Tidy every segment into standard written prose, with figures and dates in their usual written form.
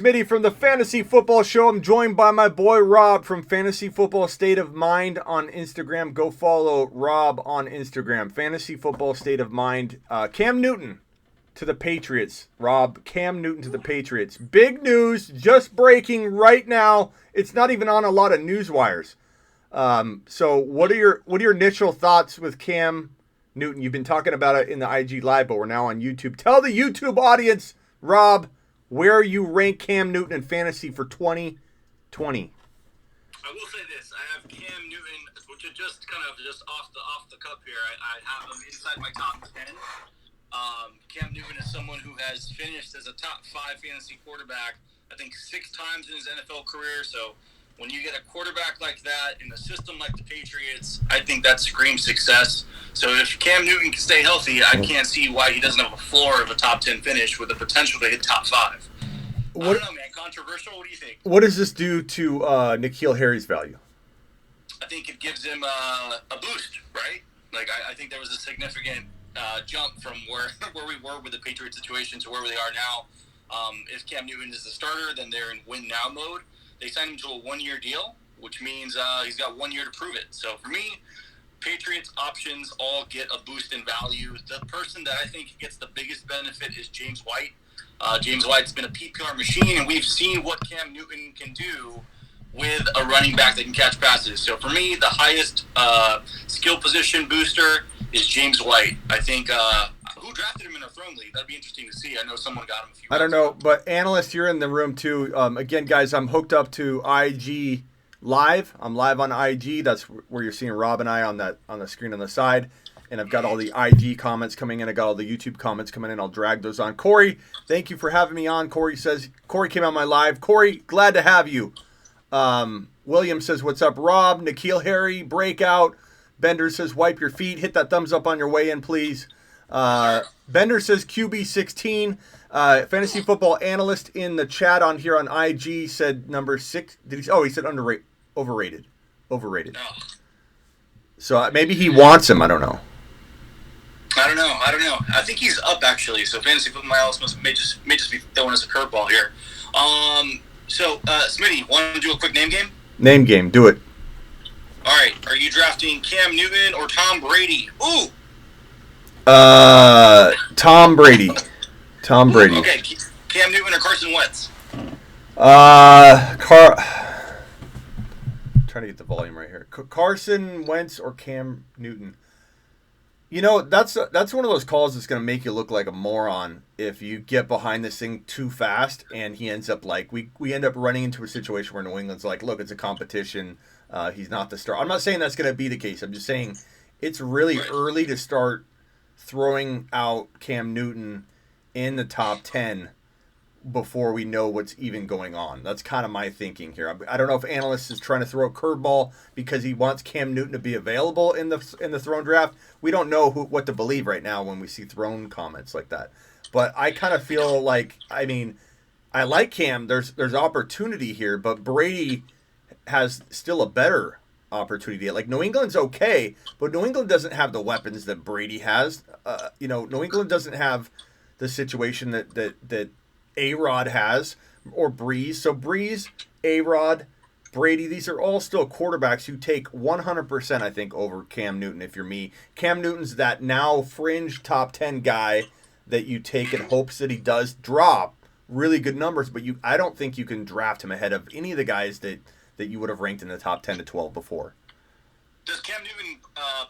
Smitty from the Fantasy Football Show. I'm joined by my boy Rob from Fantasy Football State of Mind on Instagram. Go follow Rob on Instagram. Fantasy Football State of Mind. Cam Newton to the Patriots. Rob, Cam Newton to the Patriots. Big news, just breaking right now. It's not even on a lot of news wires. So what are your initial thoughts with Cam Newton? You've been talking about it in the IG Live, but we're now on YouTube. Tell the YouTube audience, Rob, where you rank Cam Newton in fantasy for 2020. I will say this: I have Cam Newton, which is just off the cup here. I have him inside my top 10. Cam Newton is someone who has finished as a top 5 fantasy quarterback, I think 6 times in his NFL career. So when you get a quarterback like that in a system like the Patriots, I think that screams success. So if Cam Newton can stay healthy, I can't see why he doesn't have a floor of a top 10 finish with the potential to hit top 5. I don't know, man. Controversial. What do you think? What does this do to N'Keal Harry's value? I think it gives him a boost, right? Like I think there was a significant jump from where we were with the Patriots situation to where they are now. If Cam Newton is the starter, then they're in win now mode. They signed him to a 1-year deal, which means he's got 1 year to prove it. So for me, Patriots options all get a boost in value. The person that I think gets the biggest benefit is James White. James White's been a PPR machine, and we've seen what Cam Newton can do with a running back that can catch passes. So for me, the highest skill position booster is James White. I think who drafted him in a throne league? That'd be interesting to see. I know someone got him a few I don't know, but analyst, you're in the room too. Again, guys, I'm hooked up to IG Live. I'm live on IG. That's where you're seeing Rob and I on the screen on the side. And I've got all the IG comments coming in. I got all the YouTube comments coming in. I'll drag those on. Corey, thank you for having me on. Corey came on my live. Corey, glad to have you. William says, what's up, Rob? N'Keal Harry, breakout. Bender says, wipe your feet. Hit that thumbs up on your way in, please. Bender says QB 16. Fantasy football analyst in the chat on here on IG said number 6. He said overrated. Overrated. No. So maybe he wants him. I don't know. I don't know. I think he's up, actually. So fantasy football analyst may just be throwing us a curveball here. So, Smitty, want to do a quick name game? Name game. Do it. All right. Are you drafting Cam Newton or Tom Brady? Ooh. Tom Brady. Tom Brady. Okay. Cam Newton or Carson Wentz? Trying to get the volume right here. Carson Wentz or Cam Newton? You know, that's one of those calls that's going to make you look like a moron if you get behind this thing too fast and he ends up like we end up running into a situation where New England's like, look, it's a competition. He's not the star. I'm not saying that's going to be the case. I'm just saying it's really early to start throwing out Cam Newton in the top 10 before we know what's even going on. That's kind of my thinking here. I don't know if analysts is trying to throw a curveball because he wants Cam Newton to be available in the throne draft. We don't know what to believe right now when we see throne comments like that. But I kind of feel like, I mean, I like Cam. There's opportunity here, but Brady has still a better opportunity. Like New England's okay, but New England doesn't have the weapons that Brady has. New England doesn't have the situation that A-Rod has, or Breeze. So Breeze, A-Rod, Brady, these are all still quarterbacks who take 100%, I think, over Cam Newton if you're me. Cam Newton's that now fringe top 10 guy that you take in hopes that he does drop really good numbers, but I don't think you can draft him ahead of any of the guys that you would have ranked in the top 10 to 12 before. Does Cam Newton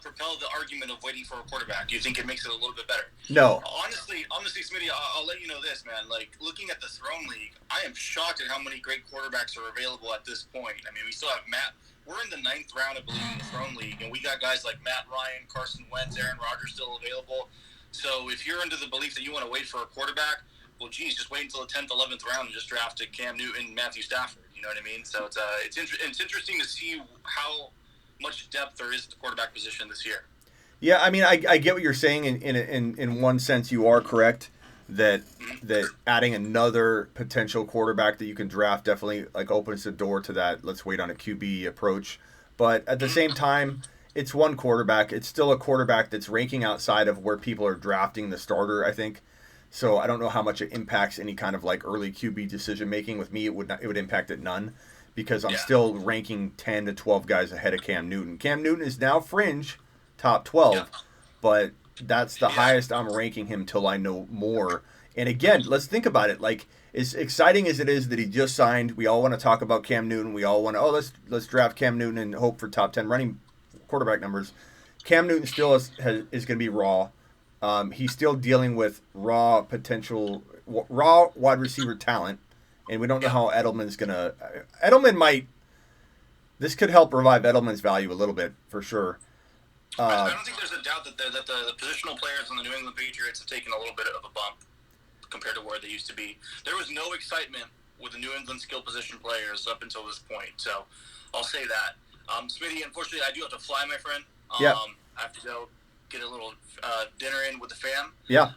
propel the argument of waiting for a quarterback? Do you think it makes it a little bit better? No. Honestly, Smitty, I'll let you know this, man. Like, looking at the Throne League, I am shocked at how many great quarterbacks are available at this point. I mean, we still have Matt. We're in the 9th round, I believe, in the Throne League, and we got guys like Matt Ryan, Carson Wentz, Aaron Rodgers still available. So if you're under the belief that you want to wait for a quarterback, well, geez, just wait until the 10th, 11th round and just draft Cam Newton, Matthew Stafford. You know what I mean? So it's interesting to see how much depth there is at the quarterback position this year. Yeah, I mean, I get what you're saying. In one sense, you are correct that adding another potential quarterback that you can draft definitely like opens the door to that. Let's wait on a QB approach. But at the same time, it's one quarterback. It's still a quarterback that's ranking outside of where people are drafting the starter, I think. So I don't know how much it impacts any kind of like early QB decision making. With me, it would not. It would impact it none, because I'm still ranking 10 to 12 guys ahead of Cam Newton. Cam Newton is now fringe top 12, but that's the highest I'm ranking him till I know more. And again, let's think about it. Like, as exciting as it is that he just signed, we all want to talk about Cam Newton. We all want to, let's draft Cam Newton and hope for top 10 running quarterback numbers. Cam Newton still is going to be raw. He's still dealing with raw wide receiver talent, and we don't know how Edelman's going to. Edelman might. This could help revive Edelman's value a little bit, for sure. I don't think there's a doubt that the positional players on the New England Patriots have taken a little bit of a bump compared to where they used to be. There was no excitement with the New England skill position players up until this point, so I'll say that. Smitty, unfortunately, I do have to fly, my friend. I have to go get a little dinner in with the fam. Yeah.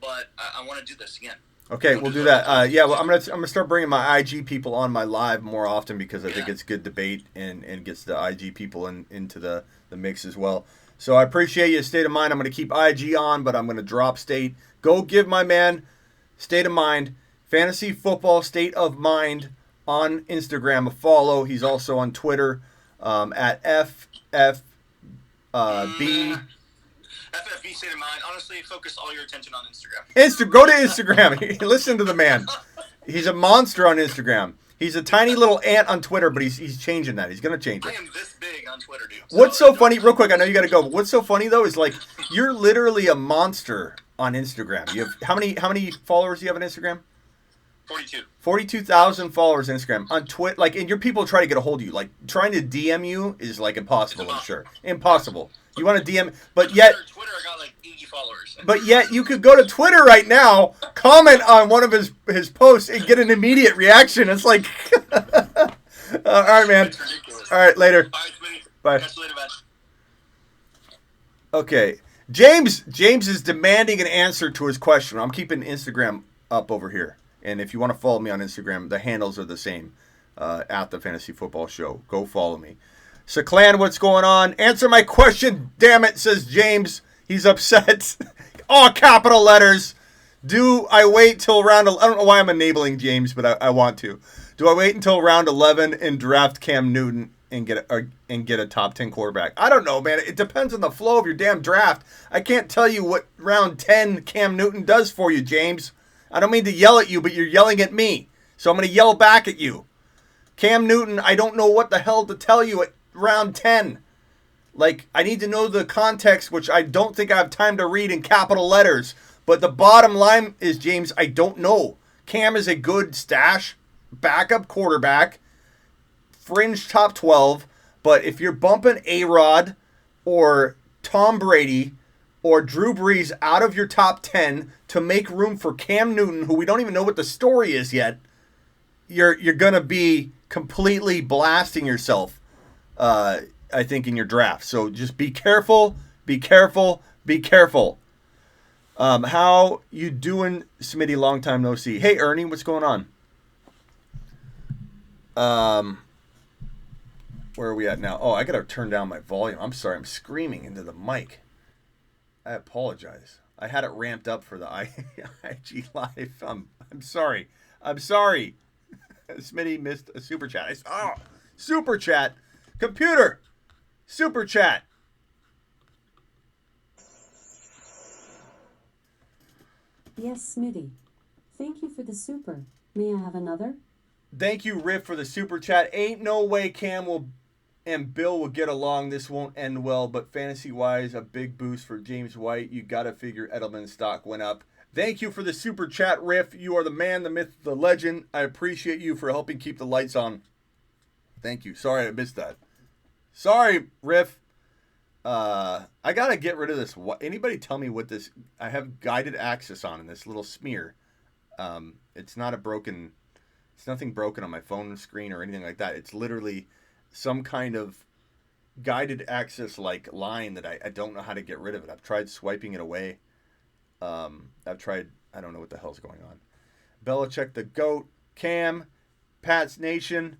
But I want to do this again. Okay, we'll do that. Well, I'm gonna start bringing my IG people on my live more often, because I think it's good debate and gets the IG people into the mix as well. So I appreciate you, State of Mind. I'm gonna keep IG on, but I'm gonna drop State. Go give my man State of Mind, Fantasy Football State of Mind, on Instagram a follow. He's also on Twitter at FFB. FFB State of Mind. Honestly, focus all your attention on Instagram. Go to Instagram. Listen to the man. He's a monster on Instagram. He's a tiny little ant on Twitter, but he's changing that. He's going to change it. I am this big on Twitter, dude. What's so funny, real quick, I know you got to go, but what's so funny, though, is like, you're literally a monster on Instagram. You have how many followers do you have on Instagram? 42. 42,000 followers on Instagram. On Twitter, like, and your people try to get a hold of you. Like, trying to DM you is, like, impossible, I'm sure. Impossible. You want to DM, but yet... Twitter, I got, like, 80 followers. But yet, you could go to Twitter right now, comment on one of his posts, and get an immediate reaction. It's like... all right, man. It's ridiculous. All right, later. All right, Smitty. Bye. Catch you later, man. Okay. James is demanding an answer to his question. I'm keeping Instagram up over here. And if you want to follow me on Instagram, the handles are the same, at the Fantasy Football Show. Go follow me. So, Clan, what's going on? Answer my question, damn it, says James. He's upset. All capital letters. Do I wait till round... I don't know why I'm enabling James, but I want to. Do I wait until round 11 and draft Cam Newton and get a top 10 quarterback? I don't know, man. It depends on the flow of your damn draft. I can't tell you what round 10 Cam Newton does for you, James. I don't mean to yell at you, but you're yelling at me. So I'm going to yell back at you. Cam Newton, I don't know what the hell to tell you at round 10. Like, I need to know the context, which I don't think I have time to read in capital letters. But the bottom line is, James, I don't know. Cam is a good stash, backup quarterback, fringe top 12. But if you're bumping A-Rod or Tom Brady or Drew Brees out of your top 10 to make room for Cam Newton, who we don't even know what the story is yet, you're going to be completely blasting yourself, I think, in your draft. So just be careful, be careful, be careful. How you doing, Smitty? Long time no see. Hey, Ernie, what's going on? Where are we at now? Oh, I got to turn down my volume. I'm sorry. I'm screaming into the mic. I apologize. I had it ramped up for the IG Live. I'm sorry. I'm sorry. Smitty missed a super chat. Super chat. Computer. Super chat. Yes, Smitty. Thank you for the super. May I have another? Thank you, Riff, for the super chat. Ain't no way Cam and Bill will get along. This won't end well, but fantasy-wise, a big boost for James White. You got to figure Edelman's stock went up. Thank you for the super chat, Riff. You are the man, the myth, the legend. I appreciate you for helping keep the lights on. Thank you. Sorry I missed that. Sorry, Riff. I got to get rid of this. Anybody tell me what this... I have guided access on in this little smear. It's not a broken... It's nothing broken on my phone screen or anything like that. It's literally some kind of guided access like line that I don't know how to get rid of it. I've tried swiping it away. I've tried... I don't know what the hell's going on. Belichick the GOAT. Cam. Pats Nation.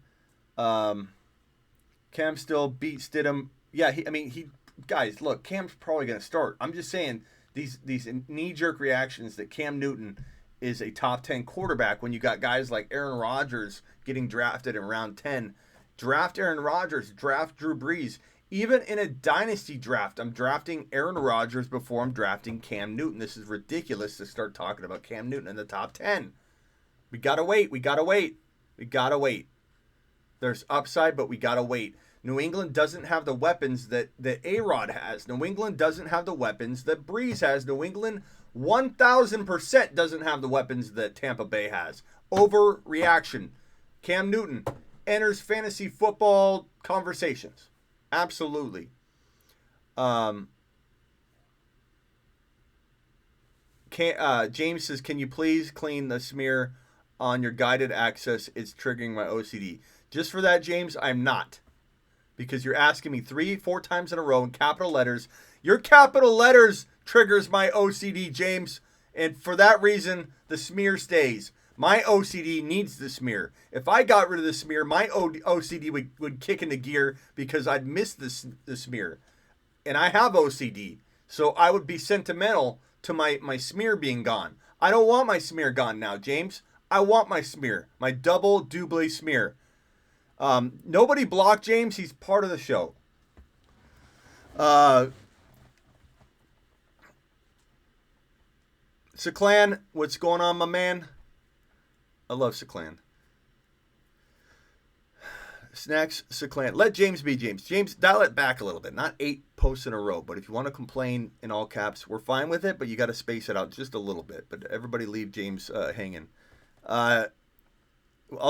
Cam still beat Stidham. Yeah, he guys, look, Cam's probably going to start. I'm just saying, these knee-jerk reactions that Cam Newton is a top 10 quarterback when you got guys like Aaron Rodgers getting drafted in round 10. Draft Aaron Rodgers, draft Drew Brees. Even in a dynasty draft, I'm drafting Aaron Rodgers before I'm drafting Cam Newton. This is ridiculous to start talking about Cam Newton in the top 10. We got to wait. We got to wait. We got to wait. There's upside, but we got to wait. New England doesn't have the weapons that A-Rod has. New England doesn't have the weapons that Breeze has. New England 1,000% doesn't have the weapons that Tampa Bay has. Overreaction. Cam Newton enters fantasy football conversations. Absolutely. James says, can you please clean the smear on your guided access? It's triggering my OCD. Just for that, James, I'm not. Because you're asking me 3-4 times in a row in capital letters. Your capital letters triggers my OCD, James. And for that reason, the smear stays. My OCD needs the smear. If I got rid of the smear, my OCD would kick into gear because I'd miss the smear. And I have OCD. So I would be sentimental to my smear being gone. I don't want my smear gone now, James. I want my smear. My double smear. Nobody block James. He's part of the show. Seclan, what's going on, my man? I love Seclan. Snacks, Seclan. Let James be James. James, dial it back a little bit. Not 8 posts in a row, but if you want to complain in all caps, we're fine with it, but you got to space it out just a little bit. But everybody leave James hanging. I'll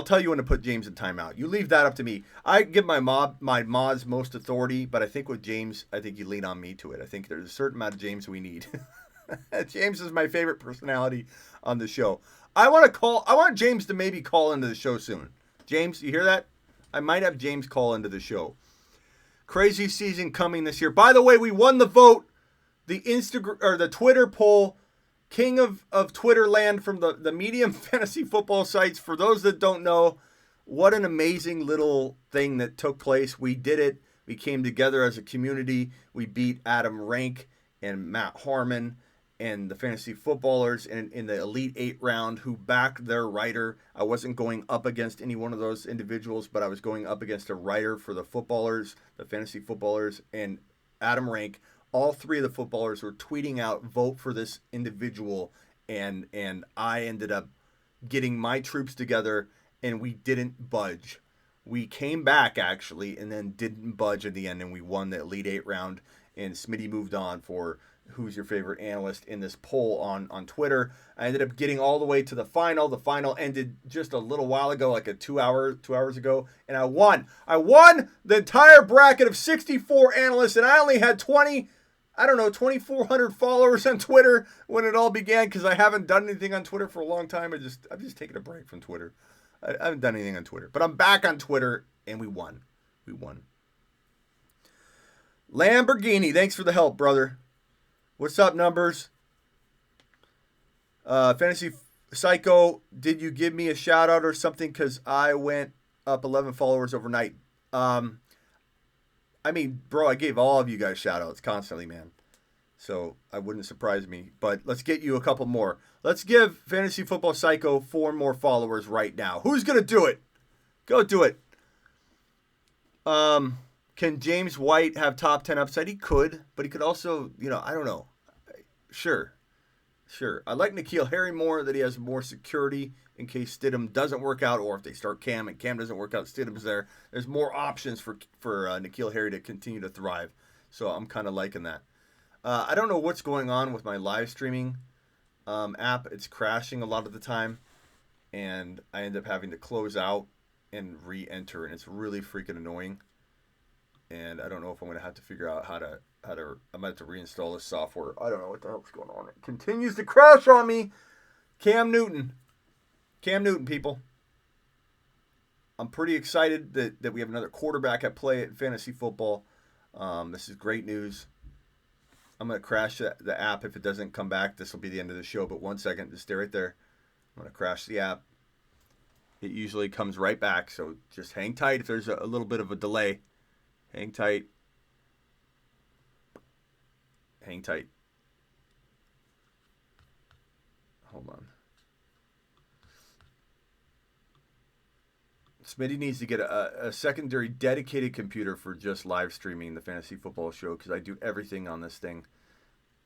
tell you when to put James in timeout. You leave that up to me. I give my mods most authority, but I think with James, I think you lean on me to it. I think there's a certain amount of James we need. James is my favorite personality on the show. I want James to maybe call into the show soon. James, you hear that? I might have James call into the show. Crazy season coming this year. By the way, we won the vote. The Instagram or the Twitter poll. King of Twitter land from the medium fantasy football sites. For those that don't know, what an amazing little thing that took place. We did it. We came together as a community. We beat Adam Rank and Matt Harmon and the fantasy footballers in the Elite 8 round who backed their writer. I wasn't going up against any one of those individuals, but I was going up against a writer for the footballers, the fantasy footballers, and Adam Rank. All 3 of the footballers were tweeting out, vote for this individual, and I ended up getting my troops together, and we didn't budge. We came back, actually, and then didn't budge at the end, and we won the Elite 8 round, and Smitty moved on for who's your favorite analyst in this poll on Twitter. I ended up getting all the way to the final. The final ended just a little while ago, like 2 hours ago, and I won. I won the entire bracket of 64 analysts, and I only had 2,400 followers on Twitter when it all began because I haven't done anything on Twitter for a long time. I've just taken a break from Twitter. I haven't done anything on Twitter, but I'm back on Twitter, and we won. We won. Lamborghini, thanks for the help, brother. What's up, numbers? Fantasy Psycho, did you give me a shout out or something? Because I went up 11 followers overnight. I mean, bro, I gave all of you guys shout outs constantly, man. So I wouldn't surprise me. But let's get you a couple more. Let's give Fantasy Football Psycho 4 more followers right now. Who's going to do it? Go do it. Can James White have top 10 upside? He could, but he could also, I don't know. Sure. I like N'Keal Harry more, that he has more security in case Stidham doesn't work out, or if they start Cam and Cam doesn't work out, Stidham's there. There's more options for N'Keal Harry to continue to thrive. So I'm kind of liking that. I don't know what's going on with my live streaming app. It's crashing a lot of the time, and I end up having to close out and re-enter, and it's really freaking annoying. And I don't know if I'm going to have to figure out how to I'm going to have to reinstall this software. I don't know what the hell's going on. It continues to crash on me. Cam Newton, people. I'm pretty excited that we have another quarterback at play at fantasy football. This is great news. I'm going to crash the app if it doesn't come back. This will be the end of the show, but 1 second. Just stay right there. I'm going to crash the app. It usually comes right back, so just hang tight if there's a little bit of a delay. Hang tight. Hold on. Smitty needs to get a secondary dedicated computer for just live streaming the fantasy football show because I do everything on this thing.